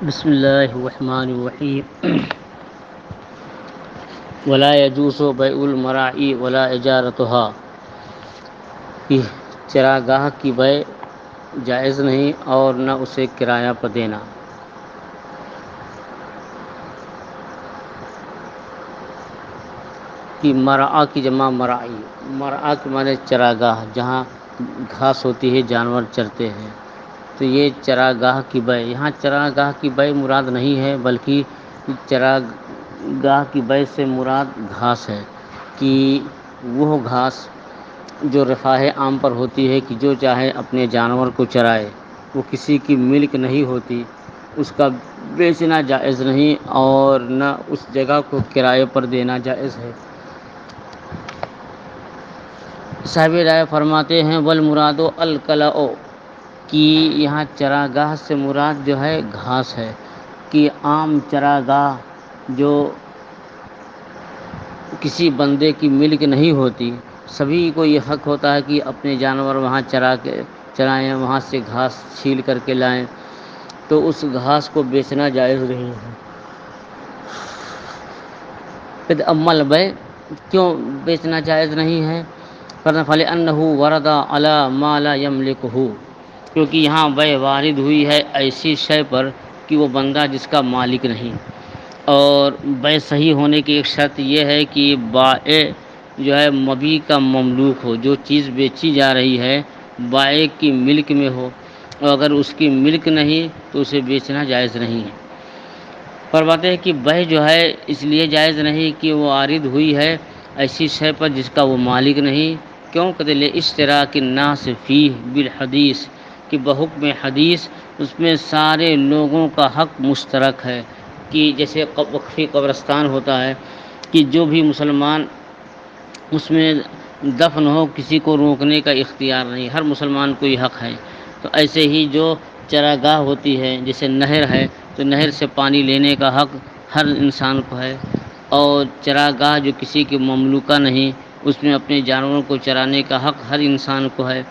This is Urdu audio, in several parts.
بسم اللہ الرحمن الرحیم ولا يجوز بيع المراعي ولا اجارتها کہ چراگاہ کی بیع جائز نہیں اور نہ اسے کرایہ پر دینا۔ کہ مرعا کی جمع مرعی، مرعا کے معنی چراگاہ، جہاں گھاس ہوتی ہے جانور چرتے ہیں، تو یہ چراگاہ کی بیع، یہاں چراگاہ کی بیع مراد نہیں ہے بلکہ چراگاہ کی بیع سے مراد گھاس ہے، کہ وہ گھاس جو رفاہ عام پر ہوتی ہے کہ جو چاہے اپنے جانور کو چرائے، وہ کسی کی ملک نہیں ہوتی، اس کا بیچنا جائز نہیں اور نہ اس جگہ کو کرائے پر دینا جائز ہے۔ صاحب رائے فرماتے ہیں والمراد القلع، کہ یہاں چراگاہ سے مراد جو ہے گھاس ہے، کہ عام چراگاہ جو کسی بندے کی ملک نہیں ہوتی، سبھی کو یہ حق ہوتا ہے کہ اپنے جانور وہاں چرائیں، وہاں سے گھاس چھیل کر کے لائیں، تو اس گھاس کو بیچنا جائز نہیں ہے۔ اما البیع، کیوں بیچنا جائز نہیں ہے؟ فَلِأَنَّهُ وَرَدَ عَلَى مَا لَا يَمْلِكُهُ، کیونکہ یہاں بیع وارد ہوئی ہے ایسی شے پر کہ وہ بندہ جس کا مالک نہیں، اور بیع صحیح ہونے کی ایک شرط یہ ہے کہ بائع جو ہے مبیع کا مملوک ہو، جو چیز بیچی جا رہی ہے بائع کی ملک میں ہو، اور اگر اس کی ملک نہیں تو اسے بیچنا جائز نہیں ہے۔ فرماتے ہیں کہ بیع جو ہے اس لیے جائز نہیں کہ وہ عارض ہوئی ہے ایسی شے پر جس کا وہ مالک نہیں، کیوں کہ اشتراک الناس فیہ بالحدیث، کہ بحکم حدیث اس میں سارے لوگوں کا حق مشترک ہے، کہ جیسے وقفی قبرستان ہوتا ہے کہ جو بھی مسلمان اس میں دفن ہو کسی کو روکنے کا اختیار نہیں، ہر مسلمان کو یہ حق ہے۔ تو ایسے ہی جو چراگاہ ہوتی ہے جیسے نہر ہے، تو نہر سے پانی لینے کا حق ہر انسان کو ہے، اور چراگاہ جو کسی کے مملوکہ نہیں، اس میں اپنے جانوروں کو چرانے کا حق ہر انسان کو ہے۔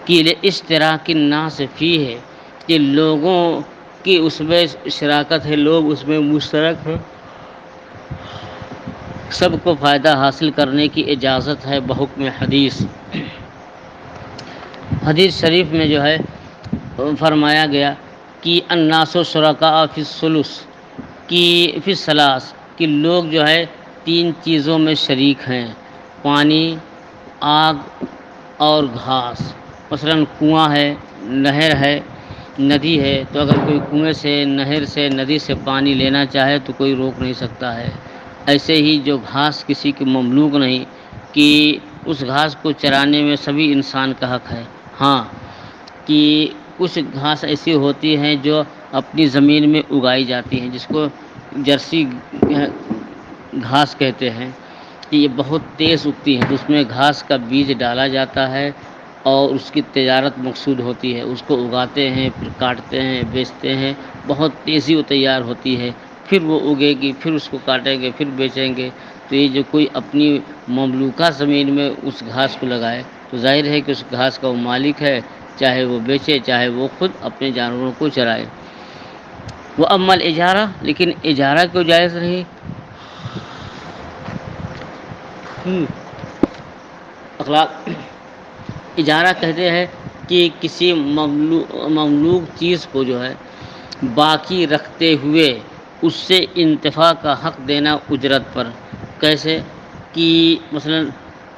کہ اشتراک الناس فیہ ہے کہ لوگوں کی اس میں شراکت ہے، لوگ اس میں مشترک ہیں، سب کو فائدہ حاصل کرنے کی اجازت ہے بحکم حدیث۔ حدیث شریف میں جو ہے فرمایا گیا کہ الناس شرکاء فی الثلث، کہ فی الثلاث، کہ لوگ جو ہے تین چیزوں میں شریک ہیں، پانی، آگ اور گھاس۔ مثلا کنواں ہے، نہر ہے، ندی ہے، تو اگر کوئی کنویں سے، نہر سے، ندی سے پانی لینا چاہے تو کوئی روک نہیں سکتا ہے۔ ایسے ہی جو گھاس کسی کی مملوک نہیں، کہ اس گھاس کو چرانے میں سبھی انسان کا حق ہے۔ ہاں، کہ کچھ گھاس ایسی ہوتی ہیں جو اپنی زمین میں اگائی جاتی ہیں، جس کو جرسی گھاس کہتے ہیں، کہ یہ بہت تیز اگتی ہے، اس میں گھاس کا بیج ڈالا جاتا ہے اور اس کی تجارت مقصود ہوتی ہے، اس کو اگاتے ہیں، پھر کاٹتے ہیں، بیچتے ہیں، بہت تیزی و تیار ہوتی ہے، پھر وہ اگے گی، پھر اس کو کاٹیں گے، پھر بیچیں گے۔ تو یہ جو کوئی اپنی مملوکہ زمین میں اس گھاس کو لگائے تو ظاہر ہے کہ اس گھاس کا وہ مالک ہے، چاہے وہ بیچے چاہے وہ خود اپنے جانوروں کو چرائے۔ وہ اما الاجارہ، لیکن اجارہ کیوں جائز نہیں؟ اخلاق اجارہ کہتے ہیں کہ کسی مملوک چیز کو جو ہے باقی رکھتے ہوئے اس سے انتفاع کا حق دینا اجرت پر۔ کیسے؟ کہ مثلا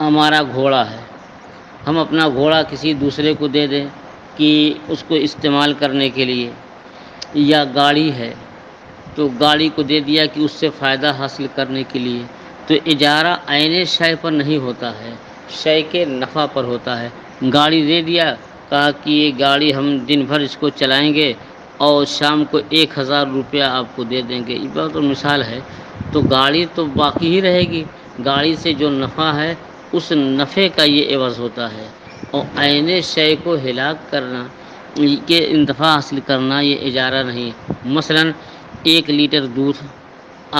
ہمارا گھوڑا ہے، ہم اپنا گھوڑا کسی دوسرے کو دے دیں کہ اس کو استعمال کرنے کے لیے، یا گاڑی ہے تو گاڑی کو دے دیا کہ اس سے فائدہ حاصل کرنے کے لیے۔ تو اجارہ عین شے پر نہیں ہوتا ہے، شے کے نفع پر ہوتا ہے۔ گاڑی دے دیا، کہا کہ یہ گاڑی ہم دن بھر اس کو چلائیں گے اور شام کو 1000 روپیہ آپ کو دے دیں گے، یہ بہت مثال ہے۔ تو گاڑی تو باقی ہی رہے گی، گاڑی سے جو نفع ہے اس نفع کا یہ عوض ہوتا ہے، اور عین شے کو ہلاک کرنا کے انتفاع حاصل کرنا یہ اجارہ نہیں۔ مثلا 1 لیٹر دودھ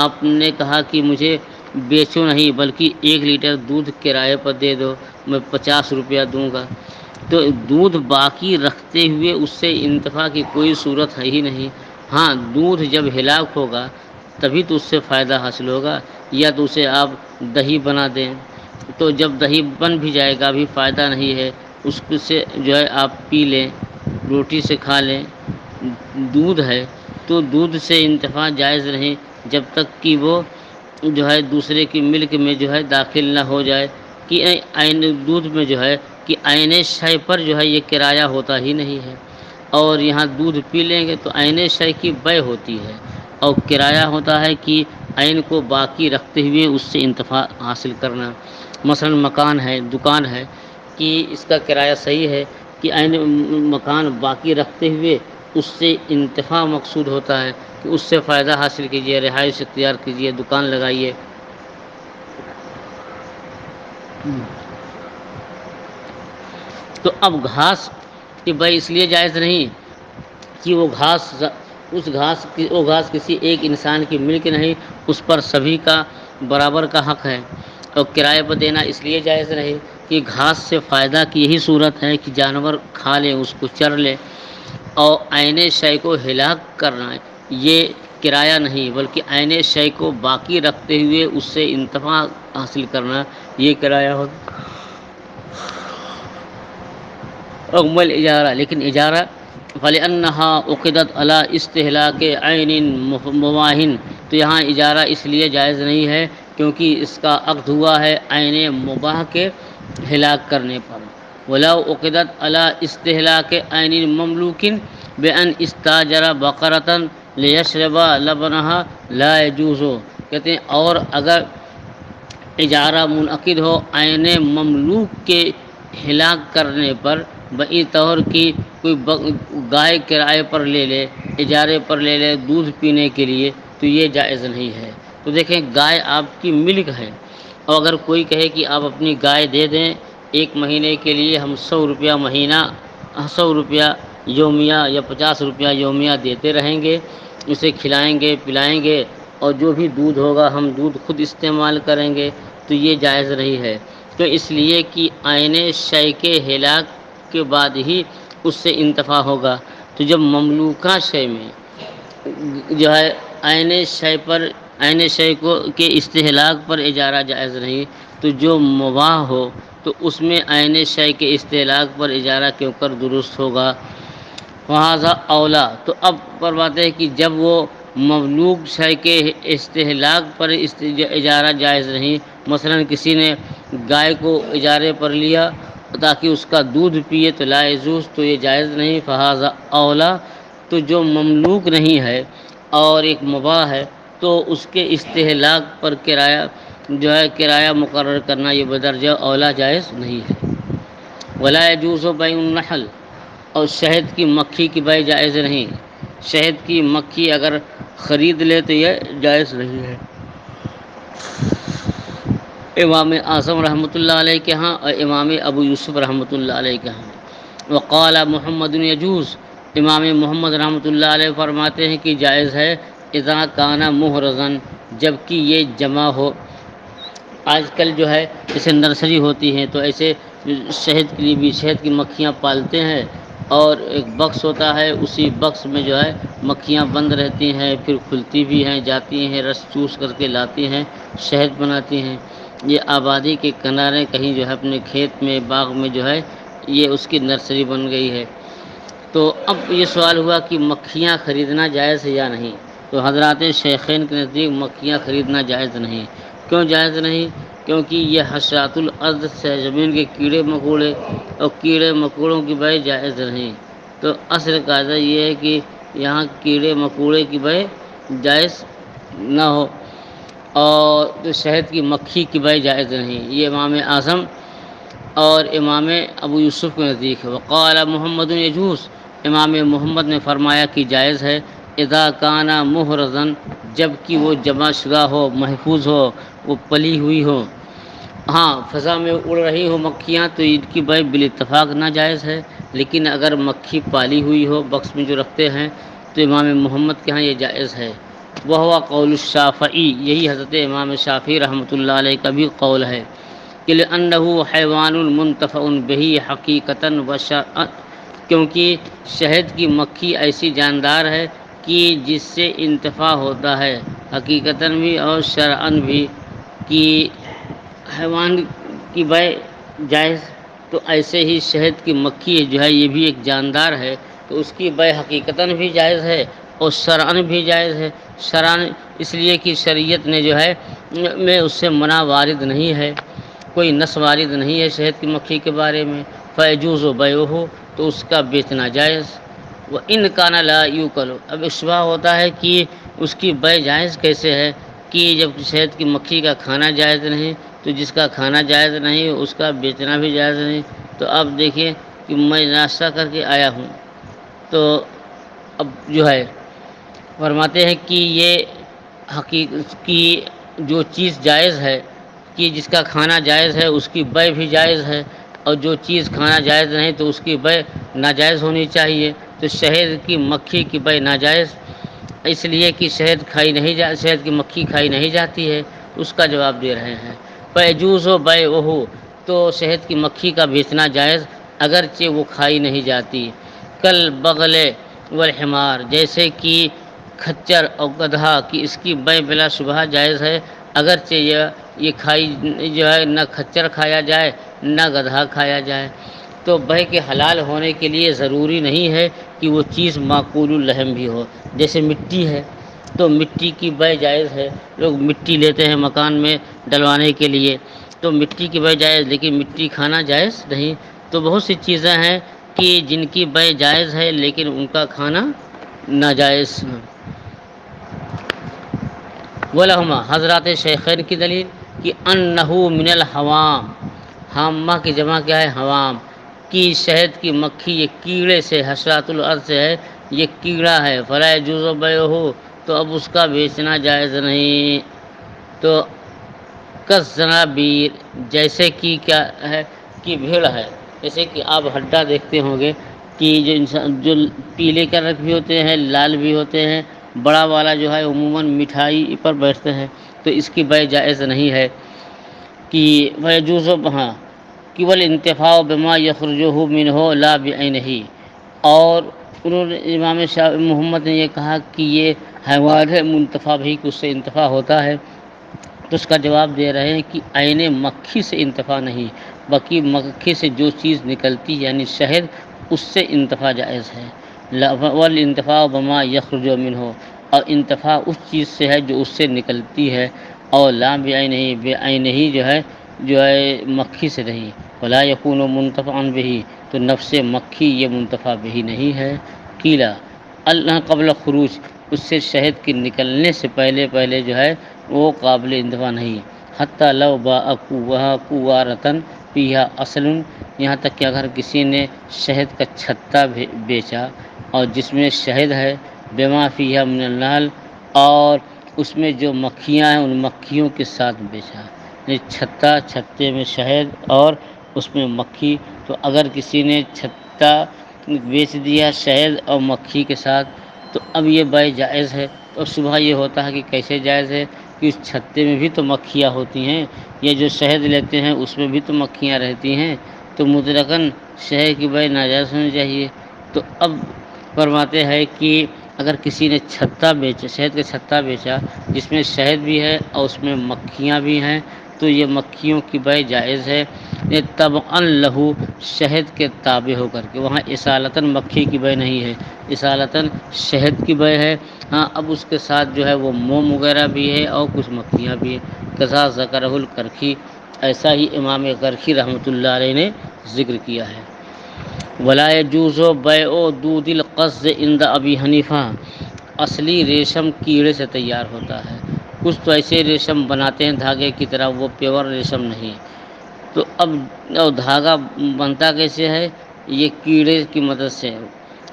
آپ نے کہا کہ مجھے بیچو نہیں بلکہ 1 لیٹر دودھ کرائے پر دے دو، میں 50 روپیہ دوں گا، تو دودھ باقی رکھتے ہوئے اس سے انتفاع کی کوئی صورت ہے ہی نہیں۔ ہاں دودھ جب ہلاک ہوگا تبھی تو اس سے فائدہ حاصل ہوگا، یا تو اسے آپ دہی بنا دیں، تو جب دہی بن بھی جائے گا ابھی فائدہ نہیں ہے، اس سے جو ہے آپ پی لیں، روٹی سے کھا لیں۔ دودھ ہے تو دودھ سے انتفاع جائز نہیں جب تک کہ وہ جو ہے دوسرے کی ملک میں جو ہے داخل نہ ہو جائے، کہ عین دودھ میں جو ہے کہ عین شے پر جو ہے یہ کرایہ ہوتا ہی نہیں ہے، اور یہاں دودھ پی لیں گے تو عین شے کی بے ہوتی ہے، اور کرایہ ہوتا ہے کہ عین کو باقی رکھتے ہوئے اس سے انتفاع حاصل کرنا۔ مثلا مکان ہے، دکان ہے، کہ اس کا کرایہ صحیح ہے کہ عین مکان باقی رکھتے ہوئے اس سے انتفاع مقصود ہوتا ہے کہ اس سے فائدہ حاصل کیجیے، رہائش اختیار کیجیے، دکان لگائیے۔ تو اب گھاس کہ بھائی اس لیے جائز نہیں کہ وہ گھاس کسی ایک انسان کی ملک نہیں، اس پر سبھی کا برابر کا حق ہے، اور کرائے پر دینا اس لیے جائز نہیں کہ گھاس سے فائدہ کی یہی صورت ہے کہ جانور کھا لے، اس کو چر لے، اور عین شے کو ہلاک کرنا یہ کرایہ نہیں بلکہ عین شے کو باقی رکھتے ہوئے اس سے انتفاع حاصل کرنا یہ کرایہ ہوتا۔ اکمل اجارہ، لیکن اجارہ فَلِأَنَّهَا عُقِدَتْ عَلَىٰ اسْتِهْلَاكِ عَيْنٍ مُبَاحٍ، تو یہاں اجارہ اس لیے جائز نہیں ہے کیونکہ اس کا عقد ہوا ہے عین مباح کے ہلاک کرنے پر۔ وَلَوْ عُقِدَتْ عَلَىٰ اسْتِهْلَاكِ عَيْنٍ مَمْلُوكٍ بِأَنْ اسْتَأْجَرَ بَقَرَةً لِيَشْرَبَ لَبَنَهَا لَا يَجُوزُ، کہتے ہیں اور اگر اجارہ منعقد ہو عین مملوک کے ہلاک کرنے پر، بئی طور کی کوئی گائے کرائے پر لے لے، اجارے پر لے لے دودھ پینے کے لیے، تو یہ جائز نہیں ہے۔ تو دیکھیں گائے آپ کی ملک ہے، اور اگر کوئی کہے کہ آپ اپنی گائے دے دیں، ایک مہینے کے لیے ہم 100 روپیہ مہینہ، 100 روپیہ یومیہ یا 50 روپیہ یومیہ دیتے رہیں گے، اسے کھلائیں گے پلائیں گے، اور جو بھی دودھ ہوگا ہم دودھ خود استعمال کریں گے، تو یہ جائز نہیں ہے۔ تو اس لیے کہ عین شے کے ہلاک کے بعد ہی اس سے انتفاع ہوگا۔ تو جب مملوکہ شے میں جو ہے عین شے پر، عین شے کو کے استہلاک پر اجارہ جائز نہیں، تو جو مباح ہو تو اس میں عین شے کے استہلاک پر اجارہ کیوں کر درست ہوگا۔ لہٰذا اولا، تو اب پر بات ہے کہ جب وہ مملوک شے کے استہلاک پر اجارہ جائز نہیں، مثلا کسی نے گائے کو اجارے پر لیا تاکہ اس کا دودھ پیے تو لا یجوز، تو یہ جائز نہیں۔ فہذا اولا، تو جو مملوک نہیں ہے اور ایک مباح ہے تو اس کے استہلاک پر کرایہ جو ہے کرایہ مقرر کرنا یہ بدرجہ اولا جائز نہیں ہے۔ ولا یجوز بیع النحل، اور شہد کی مکھی کی بیع جائز نہیں، شہد کی مکھی اگر خرید لے تو یہ جائز نہیں ہے۔ امام اعظم رحمۃ اللہ علیہ کے ہاں اور امام ابو یوسف رحمۃ اللہ علیہ کے ہاں۔ وقال محمد یجوز، امام محمد رحمۃ اللہ علیہ فرماتے ہیں کہ جائز ہے اذا کان محرزا، جب کہ یہ جمع ہو۔ آج کل جو ہے جیسے نرسری ہوتی ہیں تو ایسے شہد کے لیے بھی شہد کی مکھیاں پالتے ہیں، اور ایک بکس ہوتا ہے، اسی بکس میں جو ہے مکھیاں بند رہتی ہیں، پھر کھلتی بھی ہیں، جاتی ہیں، رس چوس کر کے لاتی ہیں، شہد بناتی ہیں۔ یہ آبادی کے کنارے کہیں جو ہے اپنے کھیت میں باغ میں جو ہے یہ اس کی نرسری بن گئی ہے۔ تو اب یہ سوال ہوا کہ مکھیاں خریدنا جائز ہے یا نہیں، تو حضرات شیخین کے نزدیک مکھیاں خریدنا جائز نہیں۔ کیوں جائز نہیں؟ کیونکہ یہ حشرات الارض سے زمین کے کیڑے مکوڑے، اور کیڑے مکوڑوں کی بیع جائز نہیں۔ تو اصل قاعدہ یہ ہے کہ یہاں کیڑے مکوڑے کی بیع جائز نہ ہو، اور تو شہد کی مکھی کی بیع جائز نہیں، یہ امام اعظم اور امام ابو یوسف کے نزدیک ہے۔ وقال محمد یجوز، امام محمد نے فرمایا کہ جائز ہے اذا کان محرزا، جب کہ وہ جمع شدہ ہو، محفوظ ہو، وہ پلی ہوئی ہو۔ ہاں فضا میں اڑ رہی ہو مکھیاں تو ان کی بیع بالاتفاق ناجائز ہے، لیکن اگر مکھی پالی ہوئی ہو بکس میں جو رکھتے ہیں تو امام محمد کے ہاں یہ جائز ہے۔ وہو قول الشافعی، یہی حضرت امام شافعی رحمۃ اللہ علیہ کا بھی قول ہے کہ لأنہ حیوان منتفع بہ حقیقتاً و شرعاً، کیونکہ شہد کی مکھی ایسی جاندار ہے کہ جس سے انتفاع ہوتا ہے حقیقتاً بھی اور شرعاً بھی، کہ حیوان کی بے جائز، تو ایسے ہی شہد کی مکھی جو ہے یہ بھی ایک جاندار ہے، تو اس کی بے حقیقتاً بھی جائز ہے اور شرعاً بھی جائز ہے۔ شرعاً اس لیے کہ شریعت نے جو ہے میں اس سے منع وارد نہیں ہے، کوئی نص وارد نہیں ہے شہد کی مکھی کے بارے میں، فیجوز و بیعہ، تو اس کا بیچنا جائز۔ وہ ان کانا لا یوکل، اب اشباہ ہوتا ہے کہ اس کی بے جائز کیسے ہے، کہ جب شہد کی مکھی کا کھانا جائز نہیں تو جس کا کھانا جائز نہیں اس کا بیچنا بھی جائز نہیں۔ تو اب دیکھیے کہ میں ناشتہ کر کے آیا ہوں، تو اب جو ہے فرماتے ہیں کہ یہ حقیقت کی جو چیز جائز ہے، کہ جس کا کھانا جائز ہے اس کی بے بھی جائز ہے، اور جو چیز کھانا جائز نہیں تو اس کی بے ناجائز ہونی چاہیے۔ تو شہد کی مکھی کی بے ناجائز اس لیے کہ شہد کی مکھی کھائی نہیں جاتی ہے، اس کا جواب دے رہے ہیں۔ فیجوز و بیعہ، تو شہد کی مکھی کا بیچنا جائز اگرچہ وہ کھائی نہیں جاتی۔ کل بغل والحمار، جیسے کہ کھچر اور گدھا کی اس کی بے بلا شبہ جائز ہے، اگرچہ یہ کھائی جو ہے نہ کھچر کھایا جائے نہ گدھا کھایا جائے۔ تو بے کے حلال ہونے کے لیے ضروری نہیں ہے کہ وہ چیز معقول اللحم بھی ہو، جیسے مٹی ہے تو مٹی کی بے جائز ہے، لوگ مٹی لیتے ہیں مکان میں ڈلوانے کے لیے، تو مٹی کی بے جائز، لیکن مٹی کھانا جائز نہیں۔ تو بہت سی چیزیں ہیں کہ جن کی بے جائز ہے لیکن ان کا کھانا ناجائز۔ ولہما، حضرات شیخین کی دلیل کہ انہو من الحوام، حامہ کی جمع کیا ہے؟ حوام، کی شہد کی مکھی یہ کیڑے سے، حشرات الارض سے ہے، یہ کیڑا ہے، فلا یجوز بیعہ، تو اب اس کا بیچنا جائز نہیں۔ تو کالزنابیر، جیسے کہ کیا ہے کہ بھیڑ ہے، جیسے کہ آپ ہڈا دیکھتے ہوں گے کہ جو پیلے کلر بھی ہوتے ہیں لال بھی ہوتے ہیں، بڑا والا جو ہے عموماً مٹھائی پر بیٹھتے ہیں، تو اس کی بے جائز نہیں ہے۔ کہ ویجوز، ہاں، کہ والانتفاع بما یخرجہ منہ لا بعینہ، اور انہوں نے امام شاہ محمد نے یہ کہا کہ یہ حیوان ہے منتفع بھی، کہ اس سے انتفاع ہوتا ہے، تو اس کا جواب دے رہے ہیں کہ عین مکھی سے انتفاع نہیں، باقی مکھی سے جو چیز نکلتی یعنی شہد، اس سے انتفاع جائز ہے۔ والانتفاع بما یخرج منہ، اور انتفاع اس چیز سے ہے جو اس سے نکلتی ہے، اور لا بعینہ، بعینہ جو ہے مکھی سے نہیں، ولا یکون منتفعا بہ، تو نفس مکھی یہ منتفع بہ نہیں ہے۔ قیلا، اللہ قبل خروج، اس سے شہد کے نکلنے سے پہلے جو ہے وہ قابل انتفاع نہیں۔ حتی لو باء کوارۃ فیہا اصل، یہاں تک کہ اگر کسی نے شہد کا چھتا بیچا اور جس میں شہد ہے، بما فیہا من النحل، اور اس میں جو مکھیاں ہیں ان مکھیوں کے ساتھ بیچا، یعنی چھتے میں شہد اور اس میں مکھی، تو اگر کسی نے چھتا بیچ دیا شہد اور مکھی کے ساتھ، تو اب یہ بے جائز ہے۔ اور صبح یہ ہوتا ہے کہ کیسے جائز ہے، کہ اس چھتے میں بھی تو مکھیاں ہوتی ہیں، یہ جو شہد لیتے ہیں اس میں بھی تو مکھیاں رہتی ہیں، تو مطلقاً شہد کی بے ناجائز ہونی چاہیے۔ تو اب فرماتے ہیں کہ اگر کسی نے چھتا بیچا، شہد کا چھتا بیچا جس میں شہد بھی ہے اور اس میں مکھیاں بھی ہیں، تو یہ مکھیوں کی بے جائز ہے، یہ طبعا لہو، شہد کے تابع ہو کر کے، وہاں اصالتاً مکھی کی بے نہیں ہے، اصالتاً شہد کی بے ہے۔ ہاں، اب اس کے ساتھ جو ہے وہ موم وغیرہ بھی ہے اور کچھ مکھیاں بھی ہیں۔ کذا ذکرہ الکرخی، ایسا ہی امام کرخی رحمۃ اللہ علیہ نے ذکر کیا ہے۔ ولا یجوز بیع دودھ القز عند ابی حنیفہ، اصلی ریشم کیڑے سے تیار ہوتا ہے، کچھ تو ایسے ریشم بناتے ہیں دھاگے کی طرح، وہ پیور ریشم نہیں۔ تو اب دھاگا بنتا کیسے ہے؟ یہ کیڑے کی مدد سے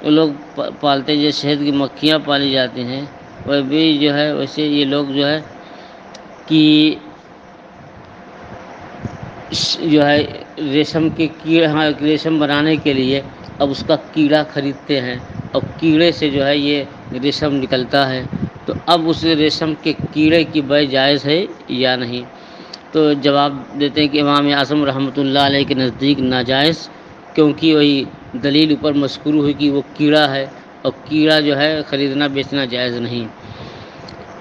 وہ لوگ پالتے ہیں، جو شہد کی مکھیاں پالی جاتی ہیں، وہ بھی جو ہے ویسے یہ لوگ جو ہے کہ جو ہے ریشم کے کیڑے، ہاں ریشم بنانے کے لیے اب اس کا کیڑا خریدتے ہیں، اور کیڑے سے جو ہے یہ ریشم نکلتا ہے، تو اب اس ریشم کے کیڑے کی بے جائز ہے یا نہیں؟ تو جواب دیتے ہیں کہ امام اعظم رحمۃ اللہ علیہ کے نزدیک ناجائز، کیونکہ وہی دلیل اوپر مذکور ہوئی کہ وہ کیڑا ہے، اور کیڑا جو ہے خریدنا بیچنا جائز نہیں۔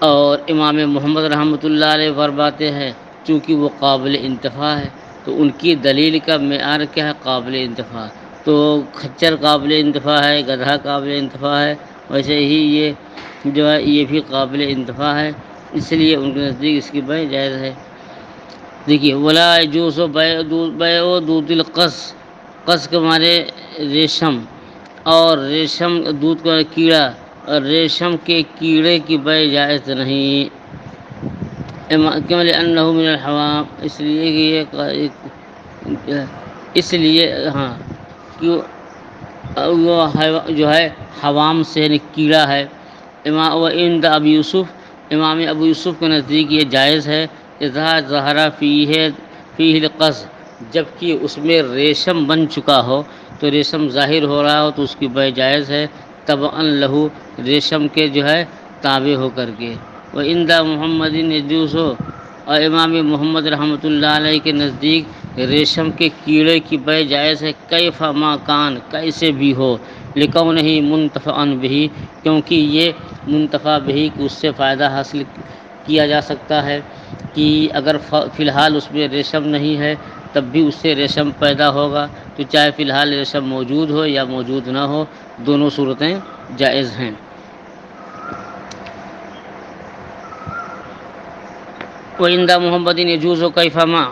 اور امام محمد رحمۃ اللہ علیہ فرماتے ہیں چونکہ وہ قابل انتفاع ہے تو ان کی دلیل کا معیار کیا ہے؟ قابل انتفاع۔ تو کھچر قابل انتفاع ہے، گدھا قابل انتفاع ہے، ویسے ہی یہ جو ہے یہ بھی قابل انتفاع ہے، اس لیے ان کے نزدیک اس کی بیع جائز ہے۔ دیکھیے ولا یجوز بیع دود القص، قص کے معنی ریشم، اور ریشم دودھ کا کیڑا، اور ریشم کے کیڑے کی بیع جائز نہیں، کیوں؟ لأنہ من الحوام، اس لیے کہ یہ اس لیے ہاں کہ وہ جو ہے حوام سے یعنی کیڑا ہے۔ عند ابی یوسف، امام ابو یوسف کے نزدیک یہ جائز ہے، اذا ظہر فیہ القص، جب کہ اس میں ریشم بن چکا ہو، تو ریشم ظاہر ہو رہا ہو تو اس کی بیع جائز ہے، تبعا لہو، ریشم کے جو ہے تابع ہو کر کے۔ وعند محمد یجوز، اور امام محمد رحمۃ اللہ علیہ کے نزدیک ریشم کے کیڑے کی بیع جائز ہے، کیف ما کان، کیسے بھی ہو، لکونہ منتفعا بہ، کیونکہ یہ منتفع بہ کہ اس سے فائدہ حاصل کیا جا سکتا ہے، کہ اگر فی الحال اس میں ریشم نہیں ہے تب بھی اس سے ریشم پیدا ہوگا، تو چاہے فی الحال ریشم موجود ہو یا موجود نہ ہو، دونوں صورتیں جائز ہیں۔ وعند محمد یجوز کیف ما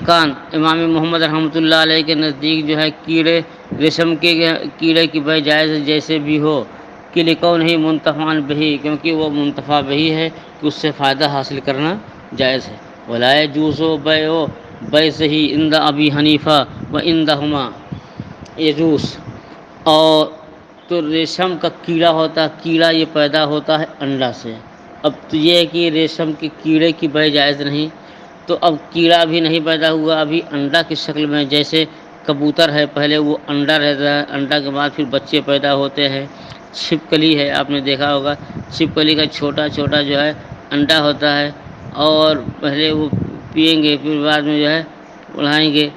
کان، امام محمد رحمۃ اللہ علیہ کے نزدیک جو ہے ریشم کے کیڑے کی بیع جائز ہے جیسے بھی ہو، کہ لکونہ منتفعا بہ، کیونکہ وہ منتفع بہ ہے کہ اس سے فائدہ حاصل کرنا جائز ہے۔ ولا یجوز بیع بیضہ عند ابی حنیفہ وعندہما یجوز، اور تو ریشم کا کیڑا ہوتا ہے، کیڑا یہ پیدا ہوتا ہے انڈا سے، اب تو یہ ہے کہ ریشم کے کیڑے کی بیع جائز نہیں، تو اب کیڑا بھی نہیں پیدا ہوا، ابھی انڈا کی شکل میں، جیسے کبوتر ہے پہلے وہ انڈا رہتا ہے، انڈا کے بعد پھر بچے پیدا ہوتے ہیں، چھپکلی ہے آپ نے دیکھا ہوگا، چھپکلی کا چھوٹا چھوٹا جو ہے انڈا ہوتا ہے، اور پہلے وہ پئیں گے پھر بعد میں جو ہے اڑائیں گے،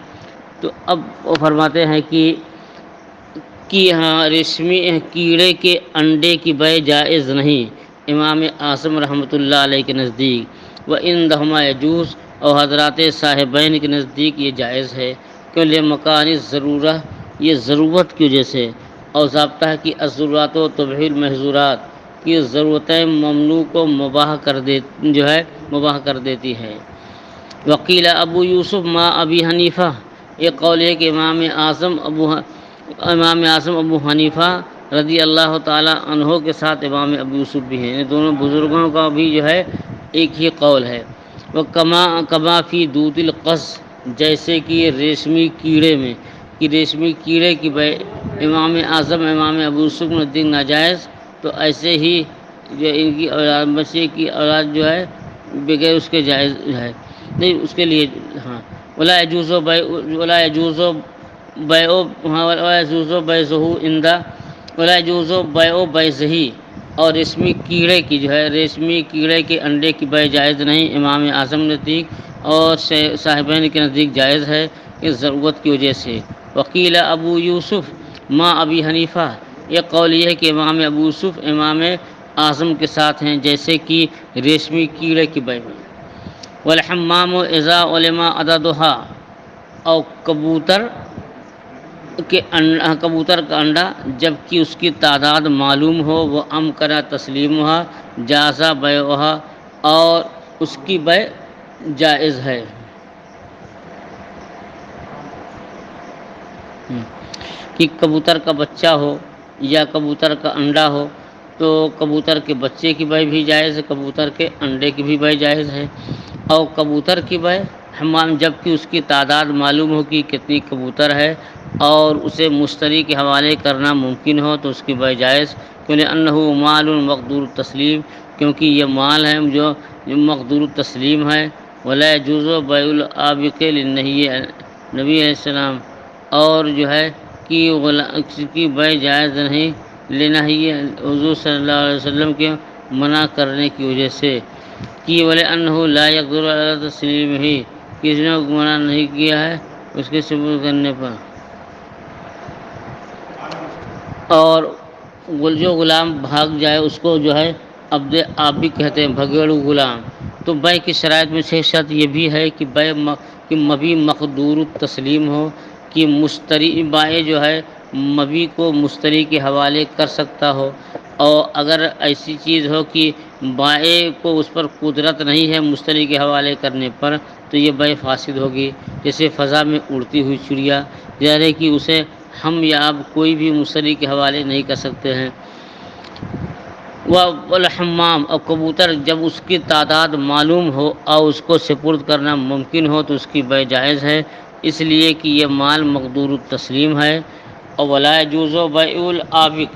تو اب وہ فرماتے ہیں کہ ہاں ریشمی کیڑے کے انڈے کی بیع جائز نہیں، امام اعظم رحمۃ اللہ علیہ کے نزدیک، وعندہما یجوز، اور حضرات صاحبین کے نزدیک یہ جائز ہے، کہ لمکان ضرورہ، یہ ضرورت کی وجہ سے، اور ضابطہ ہے کہ الضرورات و تبیح المحظورات، کی ضرورتیں ممنوع کو مباح کر دیتی ہے۔ وقیل ابو یوسف ما ابی حنیفہ، یہ قول ہے کہ امام اعظم ابو حنیفہ رضی اللہ تعالی عنہ کے ساتھ امام ابو یوسف بھی ہیں، ان دونوں بزرگوں کا بھی جو ہے ایک ہی قول ہے۔ وہ کما فی دود القص، جیسے کہ ریشمی کیڑے میں، کہ ریشمی کیڑے کی بیع امام اعظم امام ابو یوسف نے نزدیک ناجائز، تو ایسے ہی جو ان کی اولاد، بچے کی اولاد جو ہے بغیر اس کے جائز ہے نہیں، اس کے لیے ہاں۔ ولا یجوز بیع بیضہ، اور ریشمی کیڑے کی جو ہے ریشمی کیڑے کے انڈے کی بیع جائز نہیں، امام اعظم نزدیک اور صاحبین کے نزدیک جائز ہے، اس ضرورت کی وجہ سے۔ وقیل ابو یوسف ما ابی حنیفہ، یہ قول یہ ہے کہ امام ابو یوسف امام اعظم کے ساتھ ہیں، جیسے کہ ریشمی کیڑے کی بیع میں۔ والحمام اذا علم عددها، اور کبوتر کا انڈا جب کہ اس کی تعداد معلوم ہو، وہ امکن تسلیمها جاز بیعها، اور اس کی بیع جائز ہے۔ کہ کبوتر کا بچہ ہو یا کبوتر کا انڈا ہو، تو کبوتر کے بچے کی بیع بھی جائز ہے، کبوتر کے انڈے کی بھی بیع جائز ہے، اور کبوتر کی بیع حمام جب کہ اس کی تعداد معلوم ہو کہ کتنی کبوتر ہے، اور اسے مشتری کے حوالے کرنا ممکن ہو تو اس کی بیع جائز، لأنہ مال مقدور التسلیم، کیونکہ یہ مال ہے جو مقدور التسلیم ہے۔ ولا یجوز بیع العابق للنہی، نبی علیہ السلام، اور جو ہے کی بیع جائز نہیں، لنہی حضور صلی اللہ علیہ وسلم کے منع کرنے کی وجہ سے، کہ ولأنہ لا یقدر علی تسلیمہ، کسی نے منع نہیں کیا ہے اس کے ثبوت کرنے پر، اور جو غلام بھاگ جائے اس کو جو ہے عبد عابق کہتے ہیں، بھگیڑو غلام۔ تو بے کی شرائط میں سے شرط یہ بھی ہے کہ بے کہ مبی مقدور التسلیم ہو، کہ مشتری بائع جو ہے مبی کو مشتری کے حوالے کر سکتا ہو، اور اگر ایسی چیز ہو کہ بائع کو اس پر قدرت نہیں ہے مشتری کے حوالے کرنے پر، تو یہ بے فاسد ہوگی۔ جیسے فضا میں اڑتی ہوئی چڑیا، یعنی کہ اسے ہم یا آپ کوئی بھی مشتری کے حوالے نہیں کر سکتے ہیں۔ والحمام، اور کبوتر جب اس کی تعداد معلوم ہو اور اس کو سپرد کرنا ممکن ہو تو اس کی بے جائز ہے، اس لیے کہ یہ مال مقدور التسلیم ہے۔ اور ولا یجوز بیع العابق،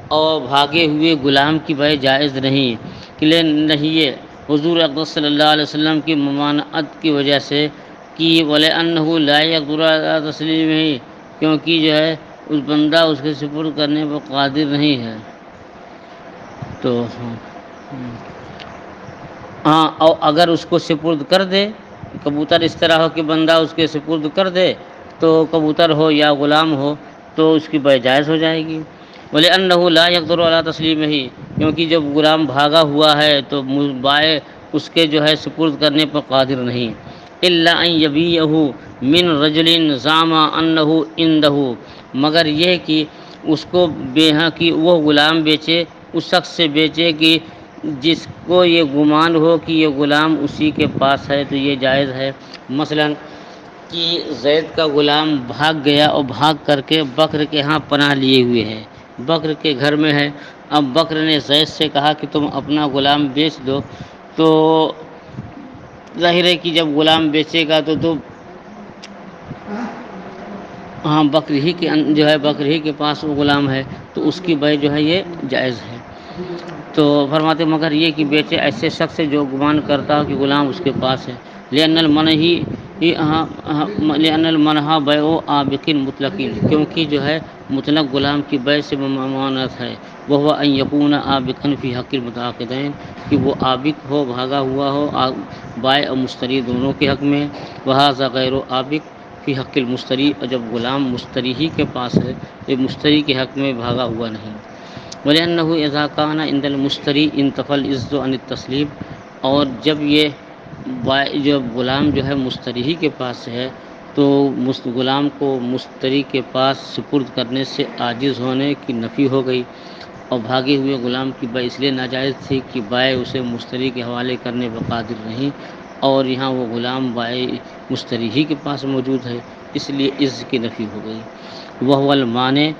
اور بھاگے ہوئے غلام کی بے جائز نہیں، کہ نہیں ہے حضور اقدس صلی اللہ علیہ وسلم کی ممانعت کی وجہ سے، کہ وَلِأَنَّهُ لَا يَقْدُرُ عَلَىٰ تَسْلِيمِهِ، کیونکہ جو ہے اس بندہ اس کے سپرد کرنے پر قادر نہیں ہے۔ تو ہاں، اور اگر اس کو سپرد کر دے، کبوتر اس طرح ہو کہ بندہ اس کے سپرد کر دے، تو کبوتر ہو یا غلام ہو تو اس کی بے جائز ہو جائے گی۔ وَلِأَنَّهُ لَا يَقْدُرُ عَلَىٰ تَسْلِيمِهِ، کیونکہ جب غلام بھاگا ہوا ہے تو بائع اس کے جو ہے سپرد کرنے پر قادر نہیں۔ إِلَّا أَن يَبِيعَهُ مِن رَجُلٍ زَعَمَ أَنَّهُ عِندَهُ، مگر یہ کہ اس کو کہ وہ غلام بیچے، اس شخص سے بیچے کہ جس کو یہ گمان ہو کہ یہ غلام اسی کے پاس ہے، تو یہ جائز ہے۔ مثلاً کہ زید کا غلام بھاگ گیا اور بھاگ کر کے بکر کے ہاں پناہ لیے ہوئے ہے، بکر کے گھر میں ہے۔ اب بکر نے زید سے کہا کہ تم اپنا غلام بیچ دو، تو ظاہر ہے کہ جب غلام بیچے گا تو ہاں بکر ہی کے جو ہے بکر ہی کے پاس وہ غلام ہے، تو اس کی بے جو ہے یہ جائز ہے۔ تو فرماتے مگر یہ کہ بیچے ایسے شخص سے جو گمان کرتا ہو کہ غلام اس کے پاس ہے، لأن المنح بیع عابق مطلق، کیونکہ جو ہے مطلق غلام کی بے سے ممانعت ہے، وهو ان یکون عابقا فی حق المتعاقدین، کہ وہ عابق ہو، بھاگا ہوا ہو بائع اور مشتری دونوں کے حق میں، وہذا غیر عابق فی حق المشتری، اور جب غلام مشتری ہی کے پاس ہے تو مشتری کے حق میں بھاگا ہوا نہیں۔ وَلِأَنَّهُ إِذَا كَانَ عِندَ الْمُشْتَرِي انتفى الْعِزُّ عَنِ التَّسْلِيمِ، اور جب یہ جب غلام جو ہے مشتری ہی کے پاس ہے تو غلام کو مشتری کے پاس سپرد کرنے سے عاجز ہونے کی نفی ہو گئی، اور بھاگے ہوئے غلام کی بے اس لیے ناجائز تھی کہ بائع اسے مشتری کے حوالے کرنے پر قادر نہیں، اور یہاں وہ غلام بائع مشتری ہی کے پاس موجود ہے، اس لیے عز کی نفی ہو گئی۔ وَهُوَ الْمَانِعُ،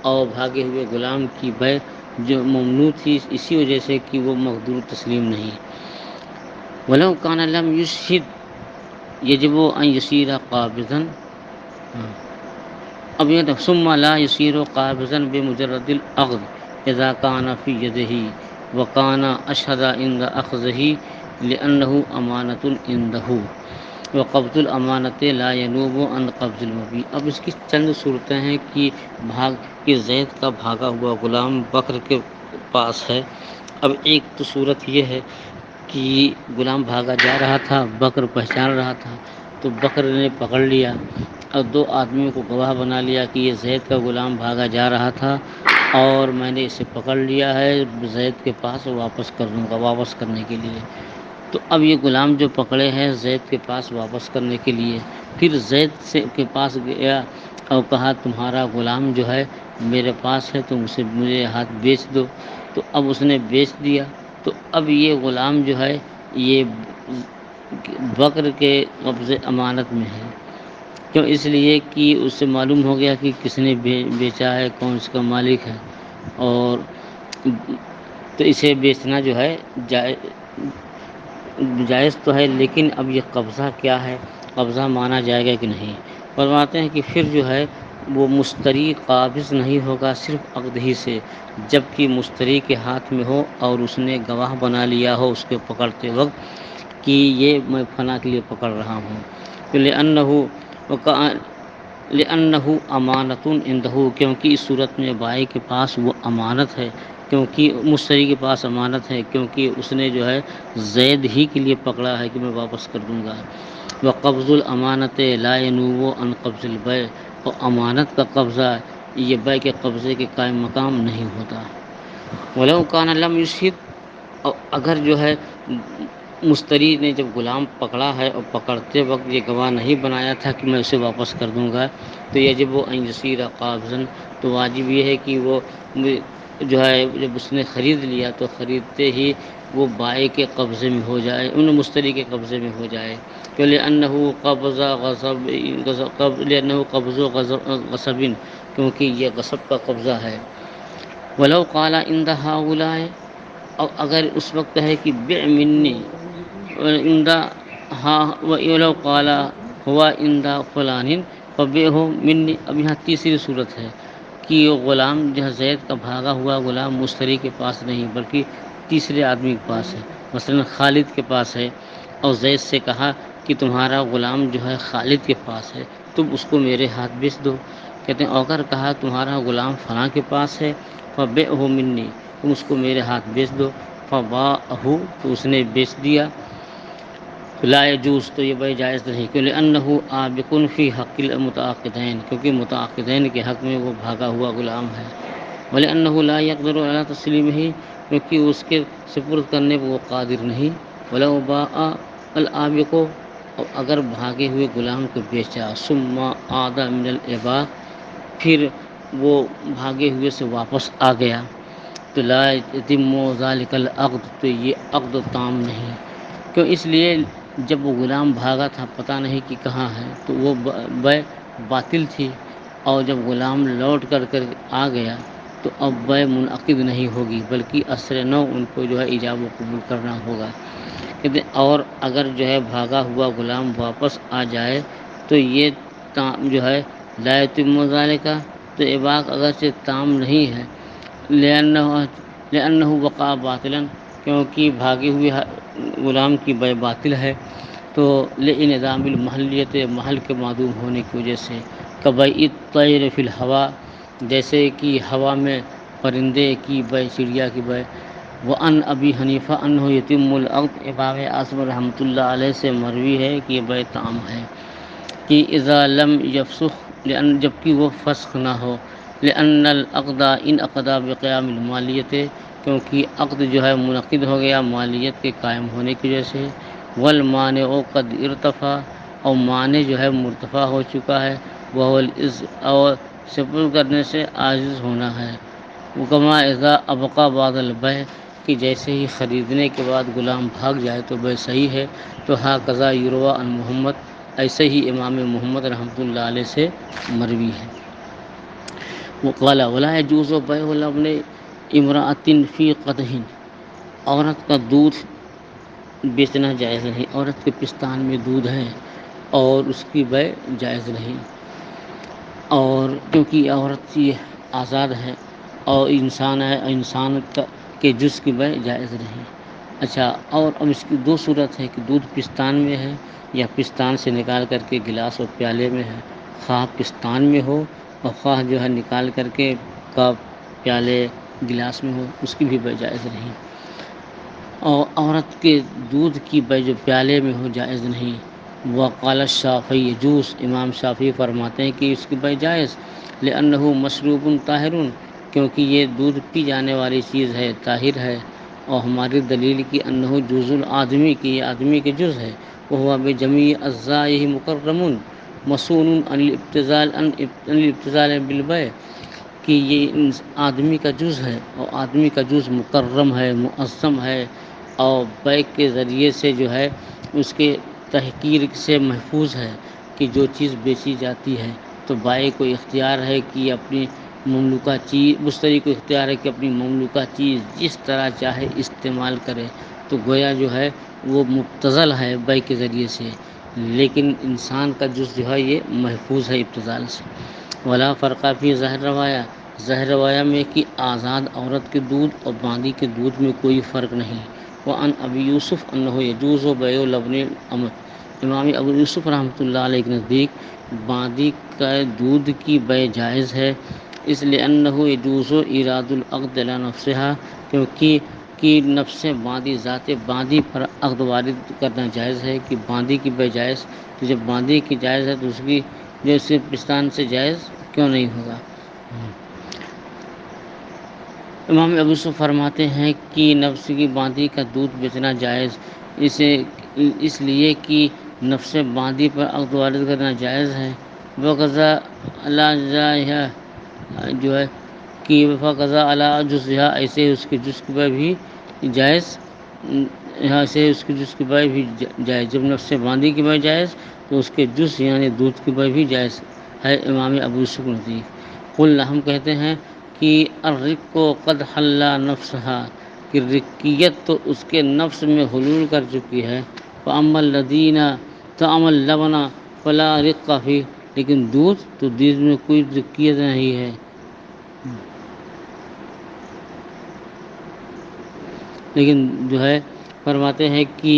اور بھاگے ہوئے غلام کی بے جو ممنوع تھی اسی وجہ سے کہ وہ مقدور تسلیم نہیں۔ وَلَوْ كَانَ لَمْ يُشْهِدْ يَجِبُ أَنْ يُصِيرَ قَابِضًا، اب یہ ثم لا يصير قابضا بمجرد العقد اذا كان في يده وكان اشهد عند اخذه لانه امانة عنده وقبض الامانت لا ينوب عن قبض المبيع۔ اب اس کی چند صورتیں ہیں کہ زید کا بھاگا ہوا غلام بکر کے پاس ہے۔ اب ایک تو صورت یہ ہے کہ غلام بھاگا جا رہا تھا، بکر پہچان رہا تھا، تو بکر نے پکڑ لیا اور دو آدمیوں کو گواہ بنا لیا کہ یہ زید کا غلام بھاگا جا رہا تھا اور میں نے اسے پکڑ لیا ہے زید کے پاس واپس کر دوں گا، واپس کرنے کے لیے۔ تو اب یہ غلام جو پکڑے ہیں زید کے پاس واپس کرنے کے لیے، پھر زید کے پاس گیا اور کہا تمہارا غلام جو ہے میرے پاس ہے، تم اسے مجھے ہاتھ بیچ دو، تو اب اس نے بیچ دیا، تو اب یہ غلام جو ہے یہ بکر کے قبضے امانت میں ہے، کیوں؟ اس لیے کہ اس سے معلوم ہو گیا کہ کس نے بیچا ہے، کون اس کا مالک ہے، اور تو اسے بیچنا جو ہے جائز تو ہے، لیکن اب یہ قبضہ کیا ہے، قبضہ مانا جائے گا کہ نہیں؟ فرماتے ہیں کہ پھر جو ہے وہ مشتری قابض نہیں ہوگا صرف عقد ہی سے، جب کہ مشتری کے ہاتھ میں ہو اور اس نے گواہ بنا لیا ہو اس کے پکڑتے وقت کہ یہ میں فلاں کے لیے پکڑ رہا ہوں، لأنه امانۃ عنده، کیونکہ اس صورت میں بائع کے پاس وہ امانت ہے، کیونکہ مشتری کے پاس امانت ہے، کیونکہ اس نے جو ہے زید ہی کے لیے پکڑا ہے کہ میں واپس کر دوں گا۔ وقبض الامانت لا ينوب عن قبض البیع، اور امانت کا قبضہ یہ بے کے قبضے کے قائم مقام نہیں ہوتا۔ ولو کان لم یشہد، اور اگر جو ہے مشتری نے جب غلام پکڑا ہے اور پکڑتے وقت یہ گواہ نہیں بنایا تھا کہ میں اسے واپس کر دوں گا، تو یجب ان یصیر قابضا، تو واجب یہ ہے کہ وہ جو ہے جب اس نے خرید لیا تو خریدتے ہی وہ بائع کے قبضے میں ہو جائے، ان مشتری کے قبضے میں ہو جائے، کہ لأنه قبض غصب، کیونکہ یہ غصب کا قبضہ ہے۔ ولو قال عند هؤلاء، اور اگر اس وقت ہے کہ بع منی عند ہاں، ولو قال ہوا عند فلان فبعه منی، اب یہاں تیسری صورت ہے کہ غلام جو زید کا بھاگا ہوا غلام مشتری کے پاس نہیں بلکہ تیسرے آدمی کے پاس ہے، مثلا خالد کے پاس ہے، اور زید سے کہا کہ تمہارا غلام جو ہے خالد کے پاس ہے، تم اس کو میرے ہاتھ بیچ دو۔ کہتے ہیں اگر کہا تمہارا غلام فلاں کے پاس ہے فبعه منی، تم اس کو میرے ہاتھ بیچ دو، فباعہ، تو اس نے بیچ دیا، لا یجوز، تو یہ بھائی جائز نہیں، کہ لأنه آبق فی حق المتعاقدین، کیونکہ متعاقدین کے حق میں وہ بھاگا ہوا غلام ہے، ولأنه لا يقدر على تسلیمہ، کیونکہ اس کے سپرد کرنے پر وہ قادر نہیں، ولو باع العابق، اور اگر بھاگے ہوئے غلام کو بیچا، ثم عاد من العباق، پھر وہ بھاگے ہوئے سے واپس آ گیا، تو لا یتم ذلک العقد، تو یہ عقد تام نہیں، کیوں؟ اس لیے جب وہ غلام بھاگا تھا پتہ نہیں کہ کہاں ہے، تو وہ بیع باطل تھی، اور جب غلام لوٹ کر آ گیا تو اب بیع منعقد نہیں ہوگی، بلکہ اثر نو ان کو جو ہے ایجاب و قبول کرنا ہوگا۔ کہتے ہیں اور اگر جو ہے بھاگا ہوا غلام واپس آ جائے تو یہ جو ہے لا یتم ذلک، تو عباق اگرچہ تام نہیں ہے، لأنه وقع باطلا، کیونکہ بھاگے ہوئے غلام کی بیع باطل ہے، تو لانعدام المحلیت، محل کے معدوم ہونے کی وجہ سے، کبیع الطیر فی الہوا، جیسے کہ ہوا میں پرندے کی بیع، چڑیا کی بیع۔ وعن ابی حنیفہ انہ یتم العقد، امام اعظم رحمۃ اللہ علیہ سے مروی ہے کہ یہ بیع تام ہے، کہ اذا لم یفسخ، جبکہ وہ فسخ نہ ہو، لأن العقد انعقد بقیام المالیت، کیونکہ عقد جو ہے منعقد ہو گیا مالیت کے قائم ہونے کی وجہ سے، والمانع قد ارتفع، اور مانع جو ہے مرتفع ہو چکا ہے، وهو اور سپرد کرنے سے عاجز ہونا ہے، وکما اذا ابقى بعد البیع، کہ جیسے ہی خریدنے کے بعد غلام بھاگ جائے تو بیع صحیح ہے، تو ھذا یروى عن محمد، ایسے ہی امام محمد رحمۃ اللہ علیہ سے مروی ہے۔ وقال ولا يجوز بيع لبن امرأة في قدح، عورت کا دودھ بیچنا جائز نہیں، عورت کے پستان میں دودھ ہے اور اس کی بیع جائز نہیں، اور کیونکہ عورت یہ آزاد ہے اور انسان ہے، انسان کے جز کی بیع جائز نہیں۔ اچھا، اور اب اس کی دو صورت ہے کہ دودھ پستان میں ہے یا پستان سے نکال کر کے گلاس اور پیالے میں ہے، خواہ پستان میں ہو اور خواہ جو ہے نکال کر کے کپ پیالے گلاس میں ہو، اس کی بھی بیع جائز نہیں، اور عورت کے دودھ کی بیع جو پیالے میں ہو جائز نہیں۔ وقال الشافعی یجوز، امام شافعی فرماتے ہیں کہ اس کی بیع جائز، لأنه مشروب طاہر، کیونکہ یہ دودھ پی جانے والی چیز ہے، طاہر ہے، اور ہماری دلیل کی انہ جز الآدمی، کی یہ آدمی کے جز ہے، وهو بجمیع اجزائہ مکرم مصون عن الابتذال بالبیع، کہ یہ آدمی کا جز ہے اور آدمی کا جز مکرم ہے، معظم ہے، اور بیع کے ذریعے سے جو ہے اس کے تحقیر سے محفوظ ہے، کہ جو چیز بیچی جاتی ہے تو بائع کو اختیار ہے کہ اپنی مملوکہ چیز، مشتری کو اختیار ہے کہ اپنی مملوکہ چیز جس طرح چاہے استعمال کرے، تو گویا جو ہے وہ مبتذل ہے بیع کے ذریعے سے، لیکن انسان کا جز جو ہے یہ محفوظ ہے ابتذال سے۔ ولا فرق فی ظاہر روایا، ظاہر روایا میں کہ آزاد عورت کے دودھ اور باندی کے دودھ میں کوئی فرق نہیں۔ وعن ابی یوسف انہ یجوز بیع لبن الامۃ، امام ابو یوسف رحمۃ اللہ علیہ کے نزدیک باندی کا دودھ کی بیع جائز ہے، اس لیے انہ یجوز ایراد العقد علی نفسها، کیونکہ کہ نفس باندی، ذات باندی پر عقد وارد کرنا جائز ہے، کہ باندی کی بیع جائز، تو جب باندی کی جائز ہے تو اس کی جیسے پستان سے جائز کیوں نہیں ہوگا۔ امام ابو یوسف فرماتے ہیں کہ نفس کی باندھی کا دودھ بیچنا جائز اسے اس لیے کہ نفس باندھی پر عقد وارد کرنا جائز ہے، وقضا اللہ جو ہے کہ وقضا اللہ جزیہ ایسے اس کے جزء پر بھی جائز، یہاں سے اس کے جزء کی بے بھی جائز، جب نفس باندھی کی بے جائز تو اس کے جزء یعنی دودھ کی بے بھی جائز ہے امام ابو یوسف نزدیک۔ قلنا ہم کہتے ہیں کہ الرق قد حل نفسها کہ رقیت تو اس کے نفس میں حلول کر چکی ہے، فاما الذین طعم اللبن فلا رق فیہ لیکن دودھ تو دودھ میں کوئی رقیت نہیں ہے، لیکن جو ہے فرماتے ہیں کہ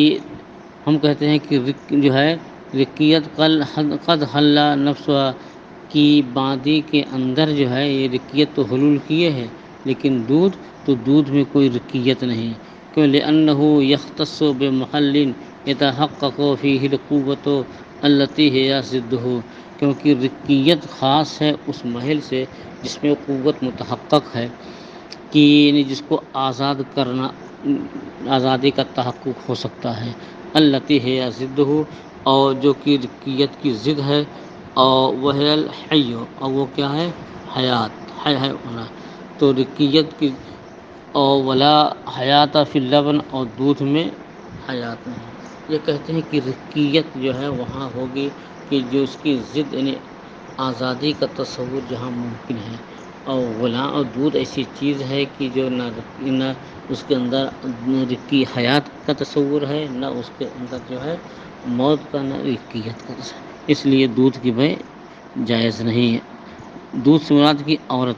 ہم کہتے ہیں کہ جو ہے رقیت قد حل نفسها کی باندھی کے اندر جو ہے یہ رقیت تو حلول کیے ہے، لیکن دودھ تو دودھ میں کوئی رقیت نہیں، کیوں لأنه يختص بمحل يتحقق فيه القوة التي هي ضده، کیونکہ رقیت خاص ہے اس محل سے جس میں قوت متحقق ہے، کہ یعنی جس کو آزاد کرنا، آزادی کا تحقق ہو سکتا ہے، التی ہے یا ضد ہو، اور جو کہ رقیت کی ضد ہے، اور وہ ہے الحی، اور وہ کیا ہے حیات، ہے ہونا، تو رقیت کی اور ولا حیات فی اللبن اور دودھ میں حیات نہیں، یہ کہتے ہیں کہ رقیت جو ہے وہاں ہوگی کہ جو اس کی ضد یعنی آزادی کا تصور جہاں ممکن ہے، اور غلام اور دودھ ایسی چیز ہے کہ جو نہ اس کے اندر رقی حیات کا تصور ہے، نہ اس کے اندر جو ہے موت کا، نہ رقیت کا تصور، اس لیے دودھ کی بے جائز نہیں ہے۔ دودھ سے مراد کی عورت